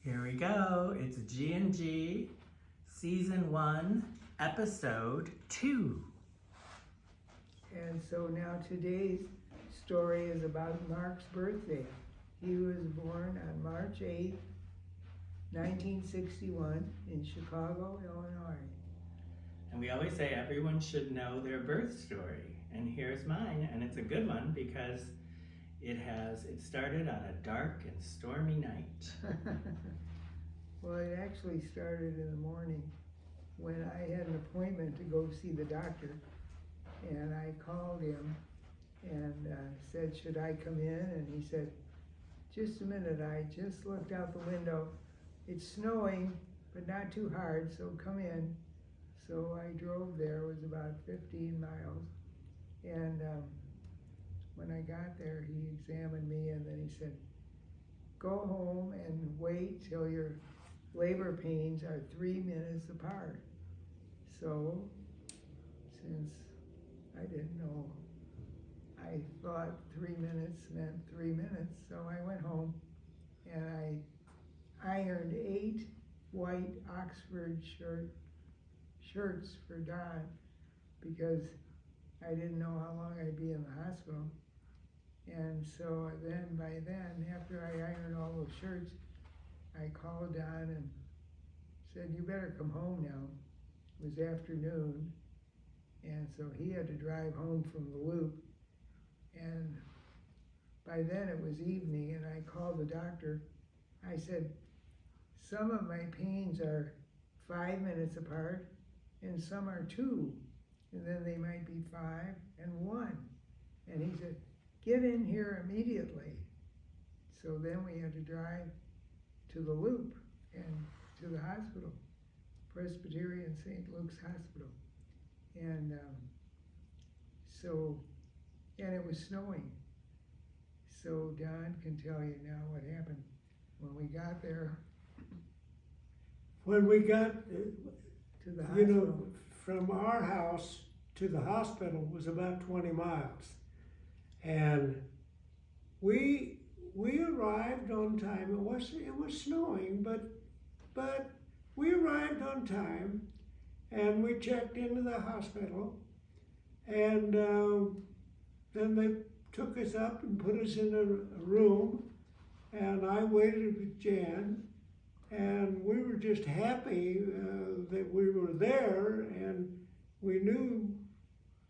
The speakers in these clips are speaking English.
Here we go. It's G&G Season 1, Episode 2. And so now today's story is about Mark's birthday. He was born on March 8th, 1961 in Chicago, Illinois. And we always say everyone should know their birth story. And here's mine, and it's a good one because it started on a dark and stormy night. Well, it actually started in the morning when I had an appointment to go see the doctor. And I called him and said, should I come in? And he said, just a minute, I just looked out the window. It's snowing, but not too hard, so come in. So I drove there. It was about 15 miles. And when I got there, he examined me and then he said, go home and wait till your labor pains are 3 minutes apart. So, since I didn't know, I thought 3 minutes meant 3 minutes. So I went home and I ironed 8 white Oxford shirts for Don because I didn't know how long I'd be in the hospital. And so by then, after I ironed all those shirts, I called Don and said, you better come home now. It was afternoon. And so he had to drive home from the loop. And by then it was evening and I called the doctor. I said, some of my pains are 5 minutes apart and some are 2. And then they might be 5 and 1. And he said, get in here immediately. So then we had to drive to the loop and to the hospital, Presbyterian St. Luke's Hospital. And and it was snowing. So Don can tell you now what happened when we got there. When we got, To the hospital. from our house to the hospital was about 20 miles. And we arrived on time. It was snowing, but we arrived on time and we checked into the hospital and then they took us up and put us in a room and I waited with Jan. And we were just happy that we were there, and we knew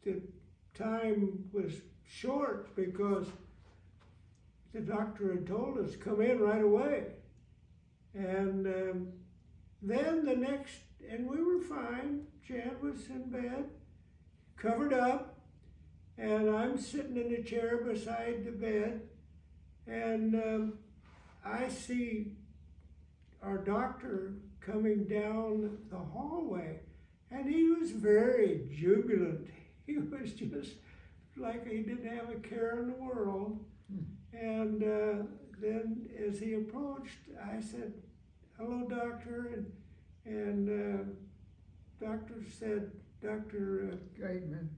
that time was short because the doctor had told us, come in right away. And then and we were fine. Jan was in bed, covered up, and I'm sitting in a chair beside the bed, and I see our doctor coming down the hallway, and he was very jubilant. He was just like he didn't have a care in the world. And then as he approached, I said, hello, doctor, and Dr.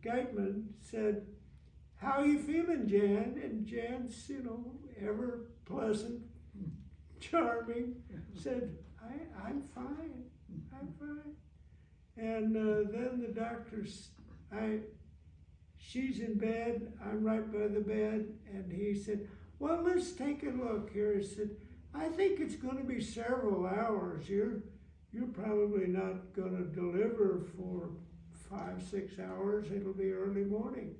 Geitman said, how are you feeling, Jan? And Jan's, ever pleasant, charming, said, I'm fine. And then the doctor's, she's in bed, I'm right by the bed, and he said, well, let's take a look here. He said, I think it's going to be several hours. You're probably not going to deliver for 5-6 hours. It'll be early morning.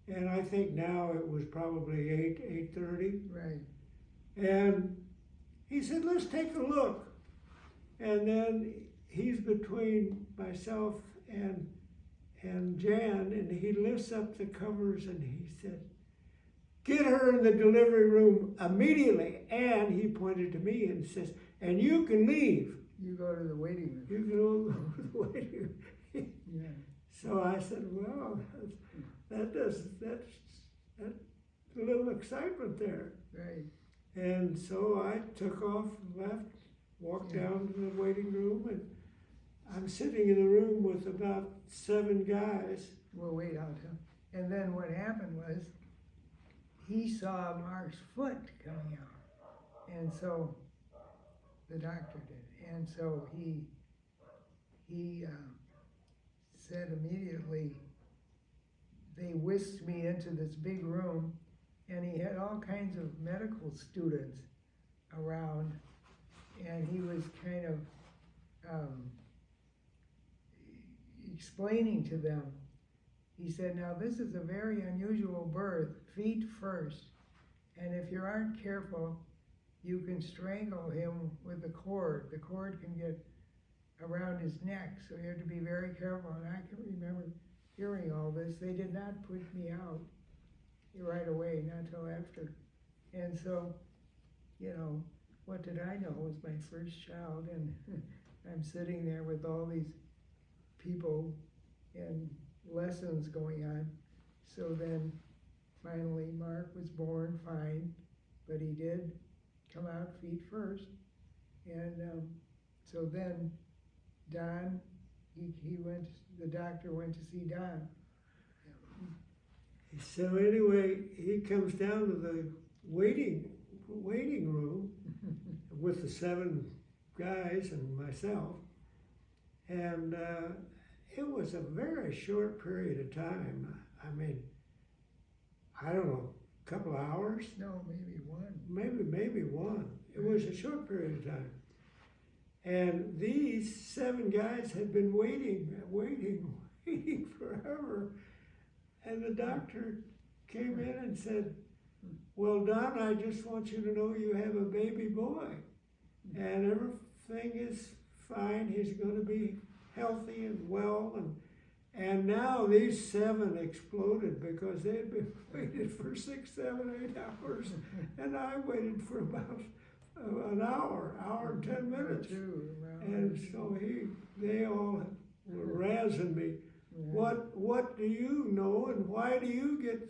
And I think now it was probably 8:30. Right. And he said, let's take a look. And then he's between myself and Jan, and he lifts up the covers and he said, get her in the delivery room immediately. And he pointed to me and says, and you can leave. You go to the waiting room. You can go to the waiting room. Yeah. So I said, well, that's a little excitement there. Right. And so I took off, left, walked down to the waiting room, and I'm sitting in the room with about 7 guys. Well, wait, I'll tell. And then what happened was he saw Mark's foot coming out. And so the doctor did. And so he said immediately, they whisked me into this big room, and he had all kinds of medical students around, and he was kind of explaining to them. He said, now this is a very unusual birth, feet first, and if you aren't careful, you can strangle him with the cord. The cord can get around his neck, so you have to be very careful. And I can remember hearing all this. They did not put me out right away, not till after. And so, you know, what did I know? It was my first child, and I'm sitting there with all these people and lessons going on. So then finally Mark was born fine, but he did come out feet first. And so then Don, he went, the doctor went to see Don. So anyway, he comes down to the waiting room with the 7 guys and myself, and it was a very short period of time. I mean, I don't know, a couple of hours? No, maybe one. Maybe one. It was a short period of time. And these 7 guys had been waiting forever. And the doctor came in and said, well, Don, I just want you to know you have a baby boy. And everything is fine. He's going to be healthy and well. And now these 7 exploded because they had been waiting for 6, 7, 8 hours. And I waited for about an hour and 10 minutes. And so they all were razzing me. What do you know, and why do you get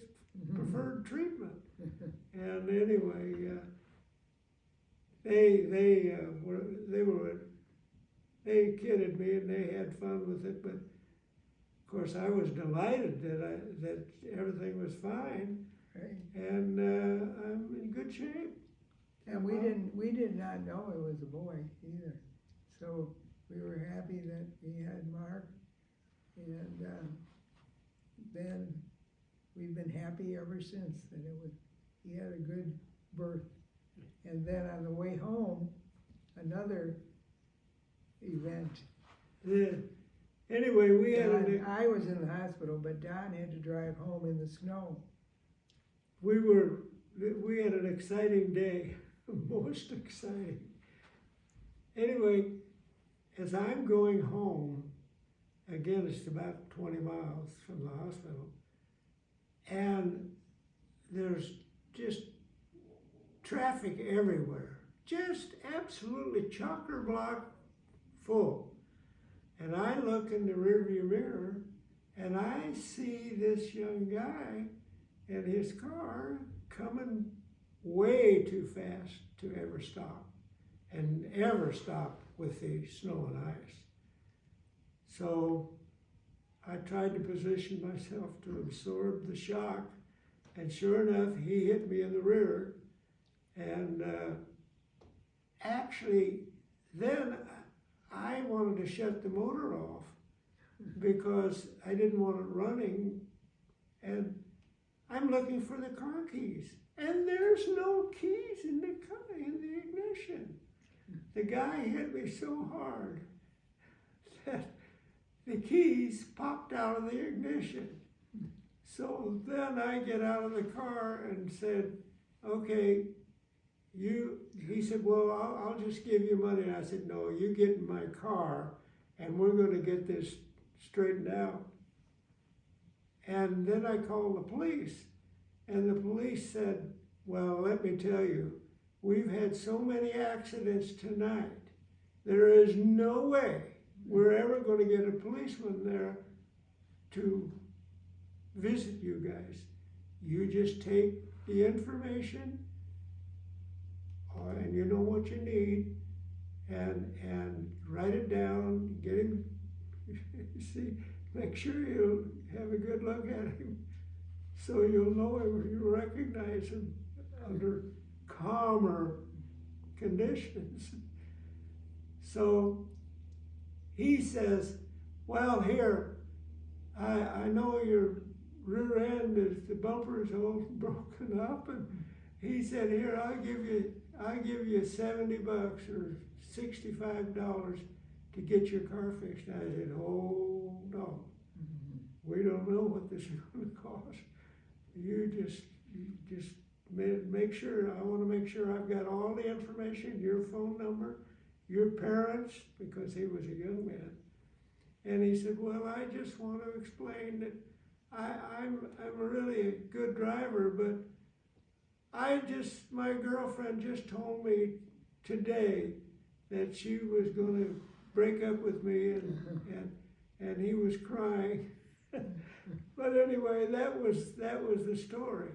preferred treatment? And anyway, they kidded me and they had fun with it, but of course I was delighted that everything was fine, Right. and I'm in good shape. And we did not know it was a boy either. So we were happy that we had Mark, and then we've been happy ever since that he had a good birth. And then on the way home, another event. Anyway, I was in the hospital, but Don had to drive home in the snow. we had an exciting day, most exciting. Anyway, as I'm going home, again, it's about 20 miles from the hospital, and there's just traffic everywhere, just absolutely chock-a-block full. And I look in the rearview mirror, and I see this young guy in his car coming way too fast to ever stop with the snow and ice. So I tried to position myself to absorb the shock, and sure enough, he hit me in the rear. And actually, then I wanted to shut the motor off because I didn't want it running, and I'm looking for the car keys, and there's no keys in the ignition. The guy hit me so hard that the keys popped out of the ignition. So then I get out of the car and said, okay, he said, well, I'll just give you money. And I said, no, you get in my car and we're going to get this straightened out. And then I called the police, and the police said, well, let me tell you, we've had so many accidents tonight. There is no way we're ever going to get a policeman there to visit you guys. You just take the information, and you know what you need, and write it down, get him, see, make sure you have a good look at him so you'll know him, you'll recognize him under calmer conditions. So he says, well, here, I know your rear end is, the bumper is all broken up, and he said, here, I'll give you $70 or $65 to get your car fixed. And I said, hold on. We don't know what this is going to cost. You just make sure, I want to make sure I've got all the information, your phone number, your parents, because he was a young man. And he said, well, I just want to explain that I'm really a good driver, but my girlfriend just told me today that she was going to break up with me, and he was crying. But anyway, that was the story.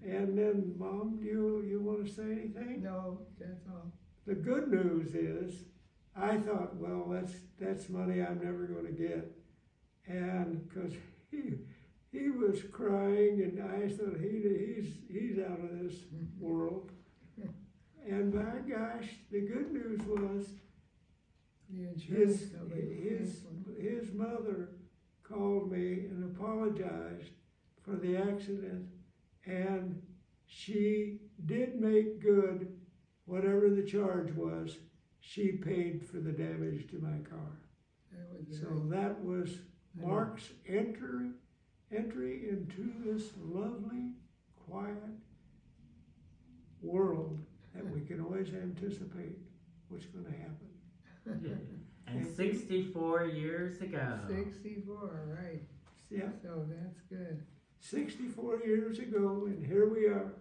And then, Mom, do you want to say anything? No, that's all. The good news is, I thought, well, that's money I'm never going to get, and because he was crying, and I thought he's out of this world. And by gosh, the good news was The insurance his mother called me and apologized for the accident, and she did make good whatever the charge was. She paid for the damage to my car. So that was Mark's entry into this lovely, quiet world that we can always anticipate what's going to happen. And 64 years ago. 64, right. Yeah, So that's good. 64 years ago, and here we are.